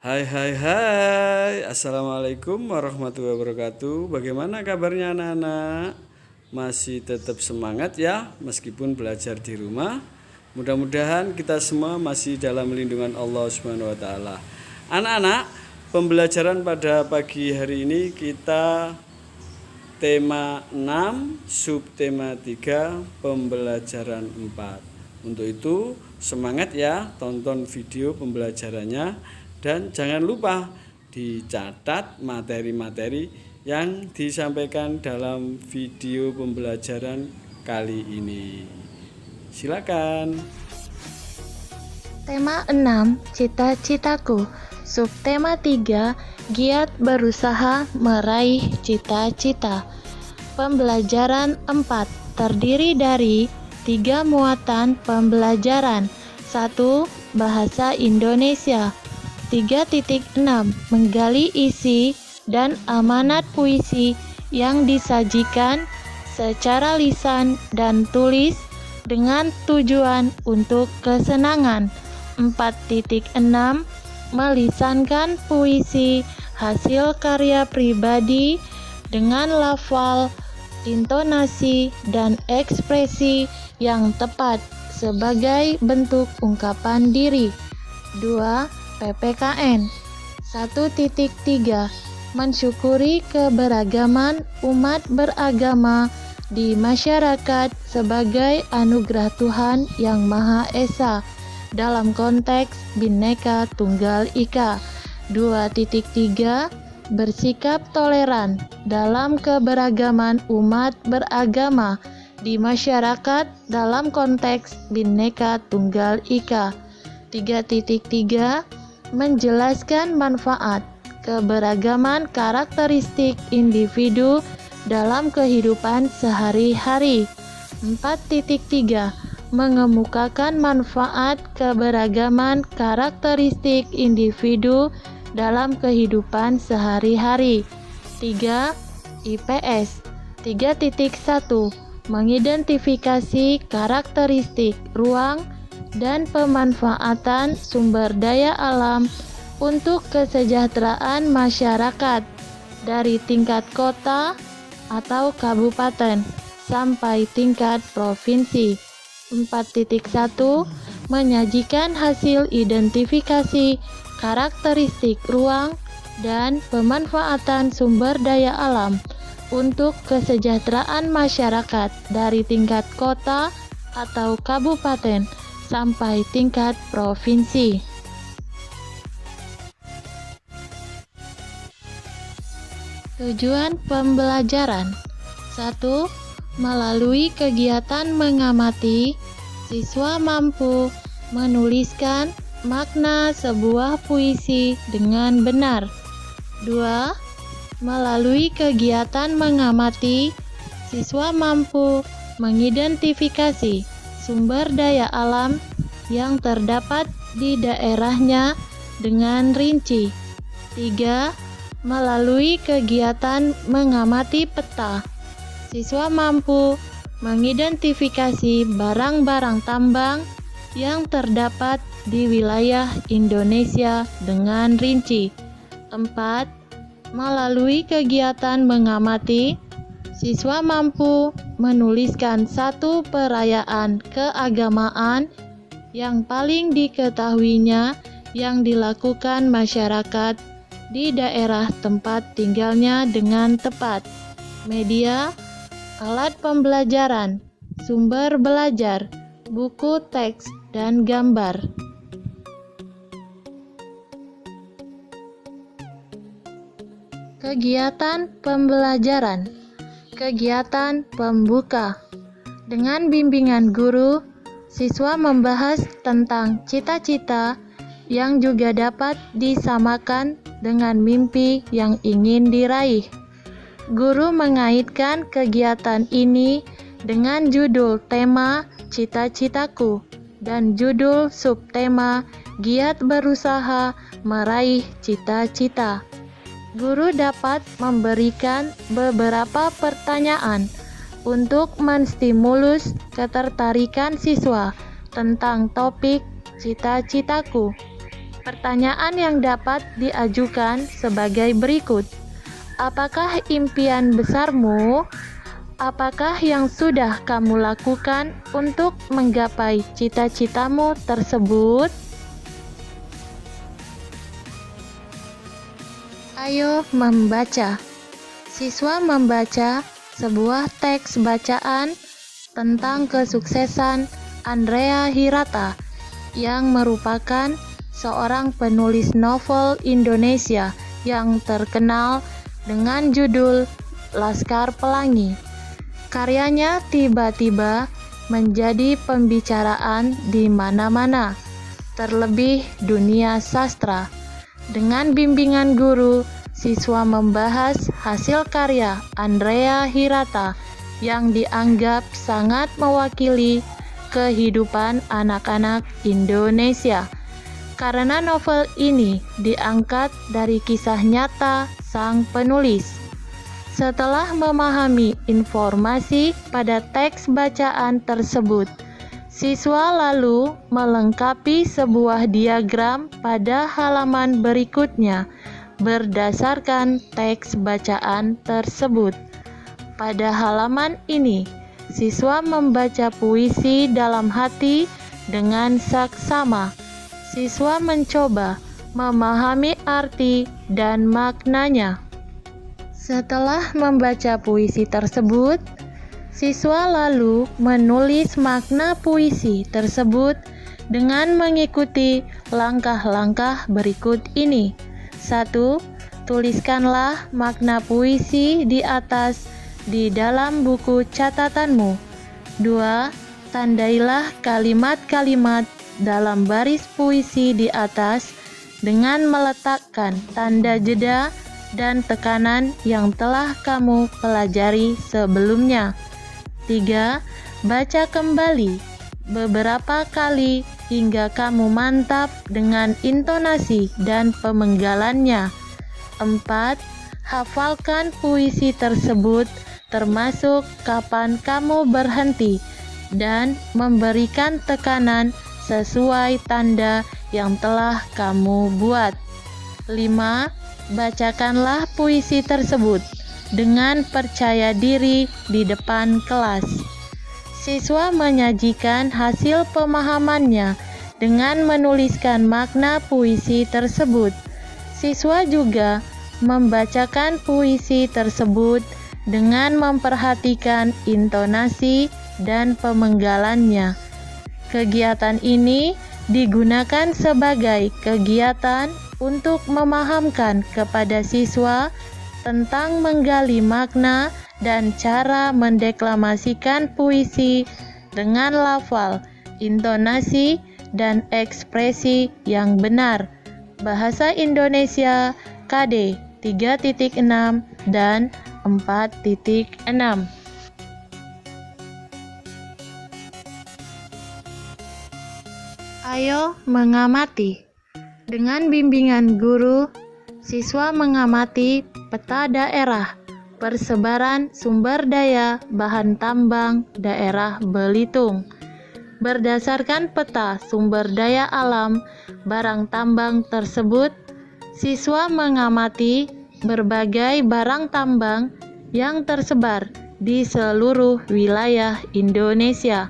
Hai hai hai. Assalamualaikum warahmatullahi wabarakatuh. Bagaimana kabarnya anak-anak? Masih tetap semangat ya meskipun belajar di rumah. Mudah-mudahan kita semua masih dalam lindungan Allah Subhanahu wa taala. Anak-anak, pembelajaran pada pagi hari ini kita tema 6, subtema 3, pembelajaran 4. Untuk itu semangat ya, tonton video pembelajarannya dan jangan lupa dicatat materi-materi yang disampaikan dalam video pembelajaran kali ini. Silakan. Tema 6, cita-citaku. Subtema 3, giat berusaha meraih cita-cita. Pembelajaran 4 terdiri dari 3 muatan pembelajaran. 1. Bahasa Indonesia. 3.6 Menggali isi dan amanat puisi yang disajikan secara lisan dan tulis dengan tujuan untuk kesenangan. 4.6 Melisankan puisi hasil karya pribadi dengan lafal, intonasi, dan ekspresi yang tepat sebagai bentuk ungkapan diri. 2. PPKN 1.3 Mensyukuri keberagaman umat beragama di masyarakat sebagai anugerah Tuhan Yang Maha Esa dalam konteks Bhinneka Tunggal Ika. 2.3 Bersikap toleran dalam keberagaman umat beragama di masyarakat dalam konteks Bhinneka Tunggal Ika. 3.3 Menjelaskan manfaat keberagaman karakteristik individu dalam kehidupan sehari-hari. 4.3 Mengemukakan manfaat keberagaman karakteristik individu dalam kehidupan sehari-hari. 3. IPS 3.1 Mengidentifikasi karakteristik ruang dan pemanfaatan sumber daya alam untuk kesejahteraan masyarakat dari tingkat kota atau kabupaten sampai tingkat provinsi. 4.1 Menyajikan hasil identifikasi karakteristik ruang dan pemanfaatan sumber daya alam untuk kesejahteraan masyarakat dari tingkat kota atau kabupaten sampai tingkat provinsi. Tujuan pembelajaran. 1. Melalui kegiatan mengamati, siswa mampu menuliskan makna sebuah puisi dengan benar. 2. Melalui kegiatan mengamati, siswa mampu mengidentifikasi sumber daya alam yang terdapat di daerahnya dengan rinci. 3. Melalui kegiatan mengamati peta, siswa mampu mengidentifikasi barang-barang tambang yang terdapat di wilayah Indonesia dengan rinci. 4. Melalui kegiatan mengamati, siswa mampu menuliskan satu perayaan keagamaan yang paling diketahuinya yang dilakukan masyarakat di daerah tempat tinggalnya dengan tepat. Media, alat pembelajaran, sumber belajar, buku teks, dan gambar. Kegiatan pembelajaran. Kegiatan pembuka. Dengan bimbingan guru, siswa membahas tentang cita-cita yang juga dapat disamakan dengan mimpi yang ingin diraih. Guru mengaitkan kegiatan ini dengan judul tema cita-citaku dan judul subtema giat berusaha meraih cita-cita. Guru dapat memberikan beberapa pertanyaan untuk menstimulus ketertarikan siswa tentang topik cita-citaku. Pertanyaan yang dapat diajukan sebagai berikut. Apakah impian besarmu? Apakah yang sudah kamu lakukan untuk menggapai cita-citamu tersebut? Ayo membaca. Siswa membaca sebuah teks bacaan tentang kesuksesan Andrea Hirata yang merupakan seorang penulis novel Indonesia yang terkenal dengan judul Laskar Pelangi. Karyanya tiba-tiba menjadi pembicaraan di mana-mana, terlebih dunia sastra. Dengan bimbingan guru, siswa membahas hasil karya Andrea Hirata yang dianggap sangat mewakili kehidupan anak-anak Indonesia. Karena novel ini diangkat dari kisah nyata sang penulis. Setelah memahami informasi pada teks bacaan tersebut, siswa lalu melengkapi sebuah diagram pada halaman berikutnya berdasarkan teks bacaan tersebut. Pada halaman ini, siswa membaca puisi dalam hati dengan saksama. Siswa mencoba memahami arti dan maknanya. Setelah membaca puisi tersebut, siswa lalu menulis makna puisi tersebut dengan mengikuti langkah-langkah berikut ini. 1. Tuliskanlah makna puisi di atas di dalam buku catatanmu. 2. Tandailah kalimat-kalimat dalam baris puisi di atas dengan meletakkan tanda jeda dan tekanan yang telah kamu pelajari sebelumnya. 3. Baca kembali beberapa kali hingga kamu mantap dengan intonasi dan pemenggalannya. 4. Hafalkan puisi tersebut termasuk kapan kamu berhenti dan memberikan tekanan sesuai tanda yang telah kamu buat. 5. Bacakanlah puisi tersebut dengan percaya diri di depan kelas. Siswa menyajikan hasil pemahamannya dengan menuliskan makna puisi tersebut. Siswa juga membacakan puisi tersebut dengan memperhatikan intonasi dan pemenggalannya. Kegiatan ini digunakan sebagai kegiatan untuk memahamkan kepada siswa tentang menggali makna dan cara mendeklamasikan puisi dengan lafal, intonasi, dan ekspresi yang benar. Bahasa Indonesia KD 3.6 dan 4.6. Ayo mengamati. Dengan bimbingan guru, siswa mengamati peta daerah persebaran sumber daya bahan tambang daerah Belitung. Berdasarkan peta sumber daya alam barang tambang tersebut, siswa mengamati berbagai barang tambang yang tersebar di seluruh wilayah Indonesia.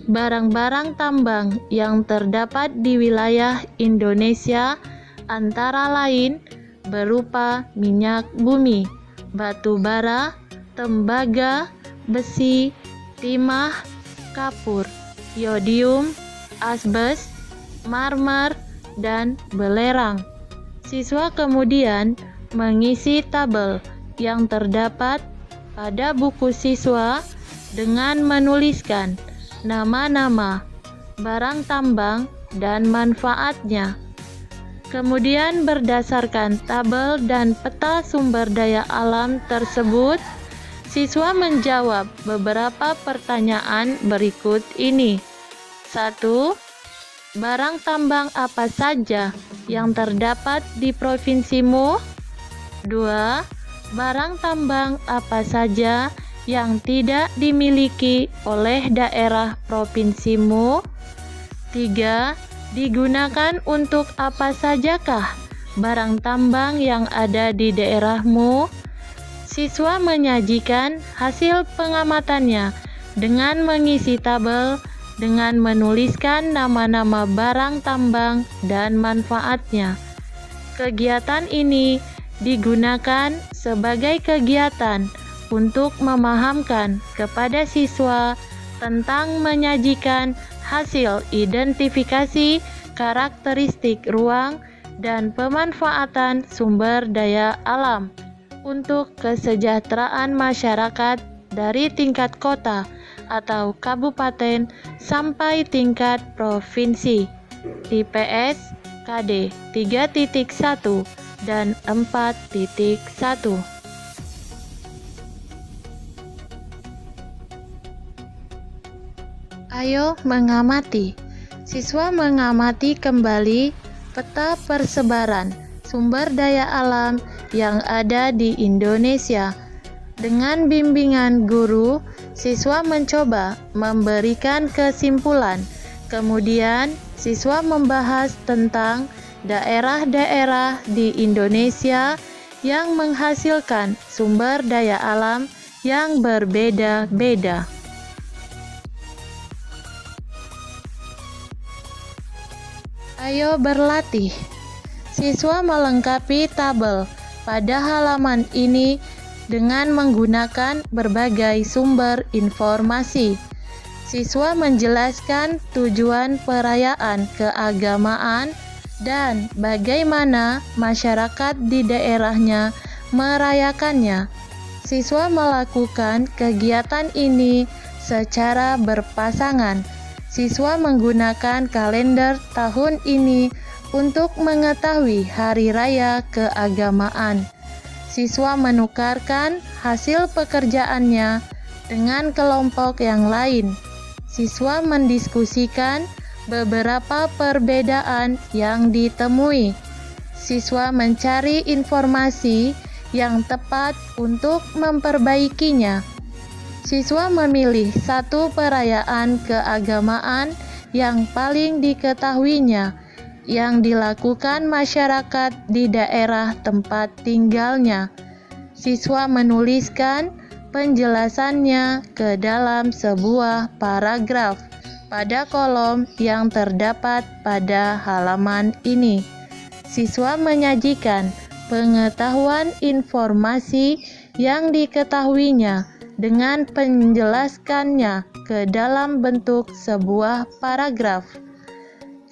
Barang-barang tambang yang terdapat di wilayah Indonesia antara lain berupa minyak bumi, batu bara, tembaga, besi, timah, kapur, yodium, asbes, marmer, dan belerang. Siswa kemudian mengisi tabel yang terdapat pada buku siswa dengan menuliskan nama-nama barang tambang dan manfaatnya. Kemudian berdasarkan tabel dan peta sumber daya alam tersebut, siswa menjawab beberapa pertanyaan berikut ini. 1. Barang tambang apa saja yang terdapat di provinsimu? 2. Barang tambang apa saja yang tidak dimiliki oleh daerah provinsimu? 3. Digunakan untuk apa sajakah barang tambang yang ada di daerahmu? Siswa menyajikan hasil pengamatannya dengan mengisi tabel dengan menuliskan nama-nama barang tambang dan manfaatnya. Kegiatan ini digunakan sebagai kegiatan untuk memahamkan kepada siswa tentang menyajikan hasil identifikasi karakteristik ruang dan pemanfaatan sumber daya alam untuk kesejahteraan masyarakat dari tingkat kota atau kabupaten sampai tingkat provinsi. IPS KD 3.1 dan 4.1. Ayo mengamati. Siswa mengamati kembali peta persebaran sumber daya alam yang ada di Indonesia. Dengan bimbingan guru, siswa mencoba memberikan kesimpulan. Kemudian, siswa membahas tentang daerah-daerah di Indonesia yang menghasilkan sumber daya alam yang berbeda-beda. Ayo berlatih. Siswa melengkapi tabel pada halaman ini dengan menggunakan berbagai sumber informasi. Siswa menjelaskan tujuan perayaan keagamaan dan bagaimana masyarakat di daerahnya merayakannya. Siswa melakukan kegiatan ini secara berpasangan. Siswa menggunakan kalender tahun ini untuk mengetahui hari raya keagamaan. Siswa menukarkan hasil pekerjaannya dengan kelompok yang lain. Siswa mendiskusikan beberapa perbedaan yang ditemui. Siswa mencari informasi yang tepat untuk memperbaikinya. Siswa memilih satu perayaan keagamaan yang paling diketahuinya, yang dilakukan masyarakat di daerah tempat tinggalnya. Siswa menuliskan penjelasannya ke dalam sebuah paragraf pada kolom yang terdapat pada halaman ini. Siswa menyajikan pengetahuan informasi yang diketahuinya dengan penjelaskannya ke dalam bentuk sebuah paragraf.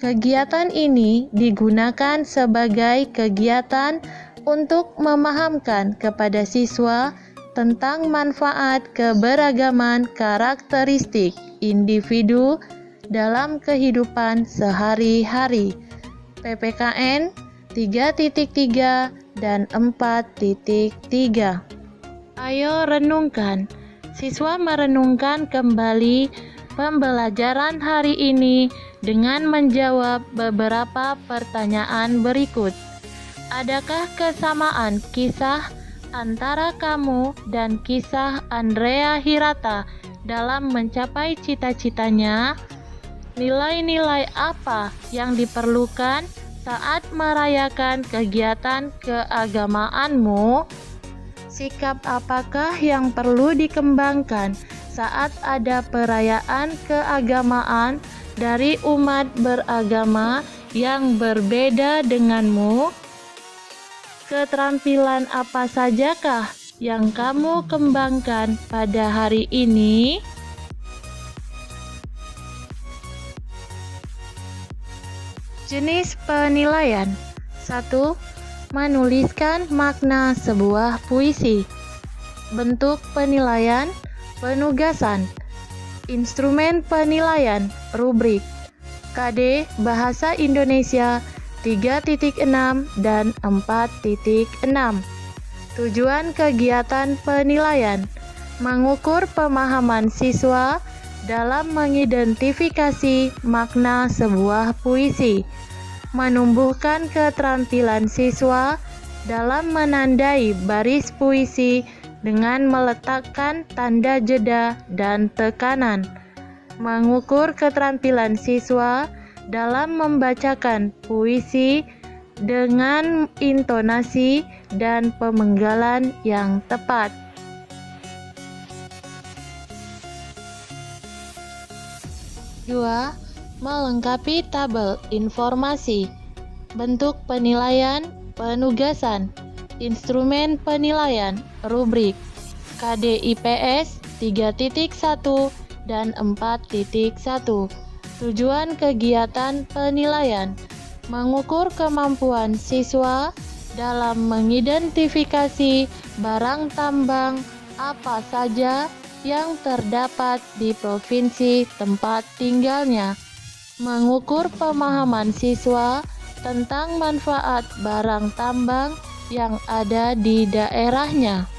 Kegiatan ini digunakan sebagai kegiatan untuk memahamkan kepada siswa tentang manfaat keberagaman karakteristik individu dalam kehidupan sehari-hari. PPKN 3.3 dan 4.3. Ayo renungkan. Siswa merenungkan kembali pembelajaran hari ini dengan menjawab beberapa pertanyaan berikut. Adakah kesamaan kisah antara kamu dan kisah Andrea Hirata dalam mencapai cita-citanya? Nilai-nilai apa yang diperlukan saat merayakan kegiatan keagamaanmu? Sikap apakah yang perlu dikembangkan saat ada perayaan keagamaan dari umat beragama yang berbeda denganmu? Keterampilan apa sajakah yang kamu kembangkan pada hari ini? Jenis penilaian. 1. Menuliskan makna sebuah puisi. Bentuk penilaian, penugasan. Instrumen penilaian, rubrik. KD Bahasa Indonesia 3.6 dan 4.6. Tujuan kegiatan penilaian: mengukur pemahaman siswa dalam mengidentifikasi makna sebuah puisi, menumbuhkan keterampilan siswa dalam menandai baris puisi dengan meletakkan tanda jeda dan tekanan, mengukur keterampilan siswa dalam membacakan puisi dengan intonasi dan pemenggalan yang tepat. Dua, melengkapi tabel informasi, bentuk penilaian, penugasan, instrumen penilaian, rubrik, KDIPS 3.1 dan 4.1. Tujuan kegiatan penilaian, mengukur kemampuan siswa dalam mengidentifikasi barang tambang apa saja yang terdapat di provinsi tempat tinggalnya, mengukur pemahaman siswa tentang manfaat barang tambang yang ada di daerahnya.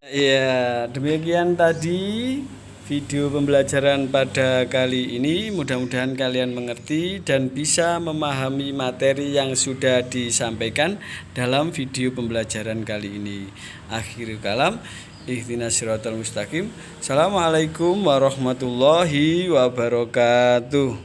Ya, demikian tadi video pembelajaran pada kali ini. Mudah-mudahan kalian mengerti dan bisa memahami materi yang sudah disampaikan dalam video pembelajaran kali ini. Akhirul kalam, ihdinas siratal mustaqim. Assalamualaikum warahmatullahi wabarakatuh.